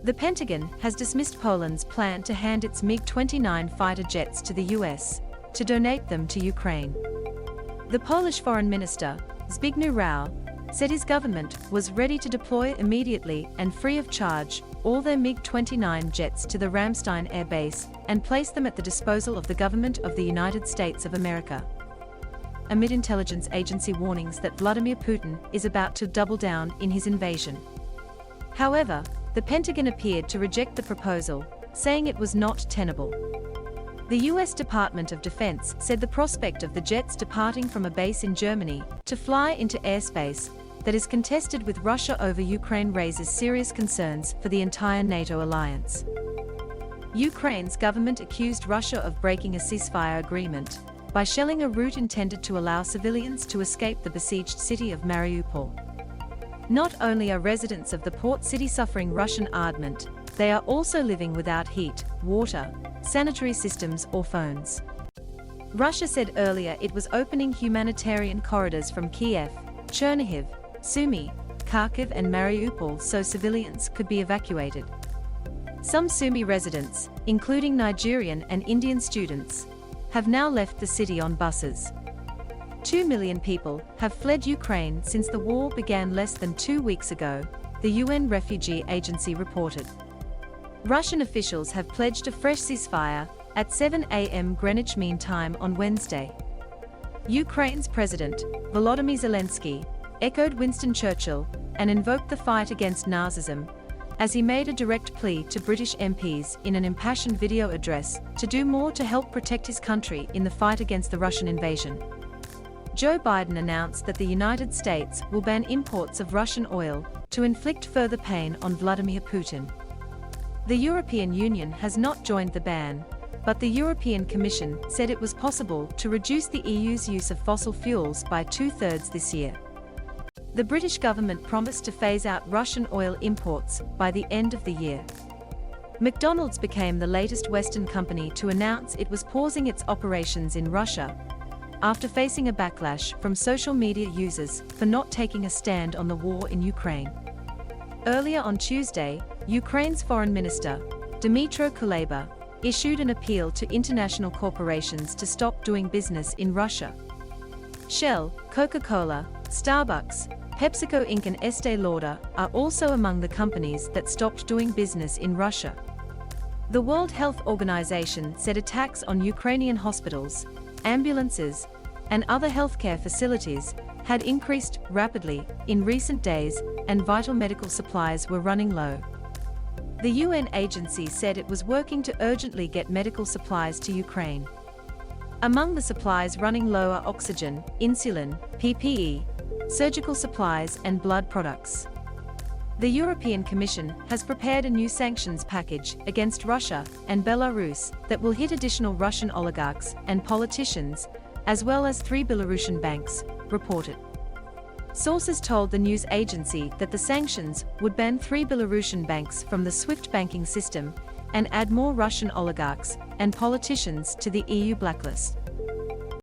The Pentagon has dismissed Poland's plan to hand its MiG-29 fighter jets to the US to donate them to Ukraine. The Polish Foreign Minister, Zbigniew Rau, said his government was ready to deploy immediately and free of charge all their MiG-29 jets to the Ramstein air base and place them at the disposal of the government of the United States of America, amid intelligence agency warnings that Vladimir Putin is about to double down in his invasion. However, the Pentagon appeared to reject the proposal, saying it was not tenable. The U.S. Department of Defense said the prospect of the jets departing from a base in Germany to fly into airspace that is contested with Russia over Ukraine raises serious concerns for the entire NATO alliance. Ukraine's government accused Russia of breaking a ceasefire agreement by shelling a route intended to allow civilians to escape the besieged city of Mariupol. Not only are residents of the port city suffering Russian armament, they are also living without heat, water, sanitary systems or phones. Russia said earlier it was opening humanitarian corridors from Kyiv, Chernihiv, Sumy, Kharkiv and Mariupol so civilians could be evacuated. Some Sumy residents, including Nigerian and Indian students, have now left the city on buses. 2 million people have fled Ukraine since the war began less than 2 weeks ago, the UN Refugee Agency reported. Russian officials have pledged a fresh ceasefire at 7 a.m. Greenwich Mean Time on Wednesday. Ukraine's President, Volodymyr Zelensky, echoed Winston Churchill and invoked the fight against Nazism, as he made a direct plea to British MPs in an impassioned video address to do more to help protect his country in the fight against the Russian invasion. Joe Biden announced that the United States will ban imports of Russian oil to inflict further pain on Vladimir Putin. The European Union has not joined the ban, but the European Commission said it was possible to reduce the EU's use of fossil fuels by 2/3 this year. The British government promised to phase out Russian oil imports by the end of the year. McDonald's became the latest Western company to announce it was pausing its operations in Russia, after facing a backlash from social media users for not taking a stand on the war in Ukraine. Earlier on Tuesday, Ukraine's Foreign Minister, Dmytro Kuleba, issued an appeal to international corporations to stop doing business in Russia. Shell, Coca-Cola, Starbucks, PepsiCo Inc. and Estée Lauder are also among the companies that stopped doing business in Russia. The World Health Organization said attacks on Ukrainian hospitals, ambulances, and other healthcare facilities had increased rapidly in recent days and vital medical supplies were running low. The UN agency said it was working to urgently get medical supplies to Ukraine. Among the supplies running low are oxygen, insulin, PPE, surgical supplies and blood products. The European Commission has prepared a new sanctions package against Russia and Belarus that will hit additional Russian oligarchs and politicians, as well as 3 Belarusian banks, reported. Sources told the news agency that the sanctions would ban 3 Belarusian banks from the SWIFT banking system and add more Russian oligarchs and politicians to the EU blacklist.